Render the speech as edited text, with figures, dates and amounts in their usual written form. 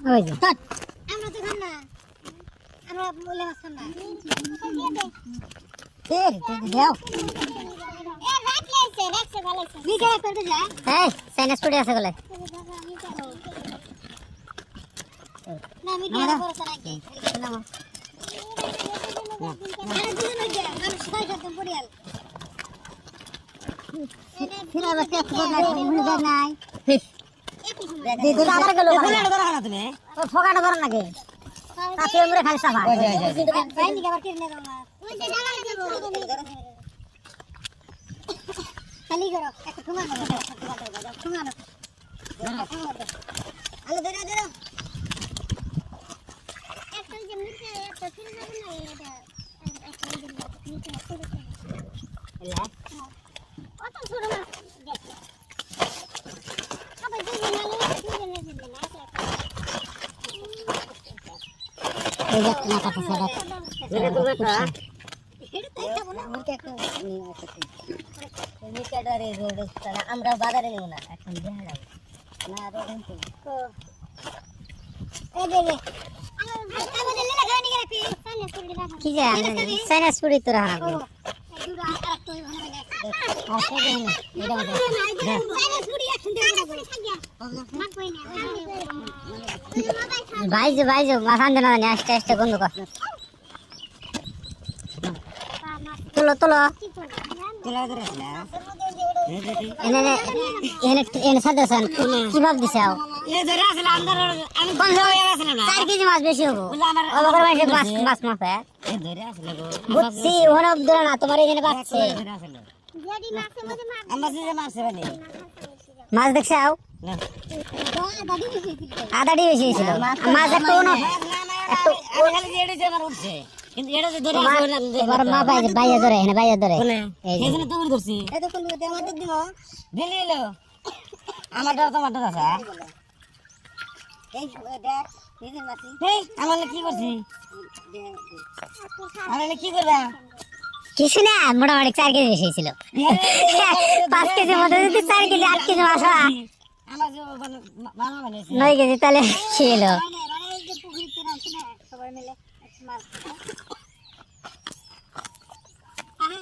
ওই যে আমরা তো খান না, আমরা বলে মাছ খান না। দেও এ রাখলেছে, রাখছে ভালোছে। নিচে করতে যা। এই সাইনাস পড়ে আছে গলে না আমি দিয়ে করতে রাখি। নামো আরে দুজন হয়ে যায়, আমি সবাই করতে পড়িয়াল। ফিরা বাকি খবর নাই মনে দেখ নাই দিদুরা আবার গেল ফোকাটা ধরা না তুমি ও ফোকাটা ধরা নাকি কাছে আমরে খালি সাফা যাই নি আবার কিনে দাও না। ওই যে জায়গা দেবো। খালি করো, একটা ঠুঙা নাও, ঠুঙা নাও। আলো ধরে ধরো। একটা যে নিচে একটা ফিরে যাবে না এটা। একটা নিচে ছোট ছোট। এলা কত ছোট মাছ দেখো। আবার দুজন মিলে দিবেন না। এই যে না কাটা সাদা এটা তো বেটা এটা তাই খাবো না। মুকে একটু নিয়ে আসতে মুকে ডারে রোড ছাড়া আমরা বাজারে নিও না এখন দেখা যাবে না রোড তো এই যে যে আমাদের লেলা গানি রাখি সামনে পুরি রাখা। কি যে সাইনাস পড়ি তো রাখা ও এই দুটো আর তো ভালো লাগে। আসলে দেন এটা মত সাইনাস পুরি এখন দেব না পুরি থাক গিয়া। মাছ কই না। ভাইজো মাথান দেনা জানি আস্তে আস্তে বন্ধ কর তোলো তোলো তোলা ধরে না। এনে এনে এনে সাদেছেন কি ভাব দিছাও এ ধরে আসলে আন্দার আমি কোন জায়গায় আসলে না। 4 কেজি মাছ বেশি হবো বলে আমার অবকর মাছ মাছ মাপে এ ধরে আসলে গো। বুঝছি ওখানে ধরে না তোমার এখানে বাচ্চে ধরে আসলে যদি মাছের মধ্যে মাছ আমরা যে মাছ মানে মাছ দেখছাও না আদাডি বেশি ছিল মাছ একটা অন্য একটু খালি এড়ে যে আমার উঠছে কিন্তু এটা যে ধরে তোমার মা বাইয়া ধরে এখানে বাইয়া ধরে এই যে এখানে তুমি ধরছি এত কোন দিতে আমাদের দিব দিলি এলো আমার ডর তোমার ডর আছে এই দেখ নিজের মাছি এই আমার কি করছি আমার কি করবা কিছু না মোটামুটি 4 কেজি বেশি ছিল 5 কেজি মতো যদি 4 কেজি 8 কেজি মাছ হয় আমার যে বানা বানাইছে 9 কেজি তাহলে ছিল পুকুরিতে রাখছি না সবাই মিলে মাছ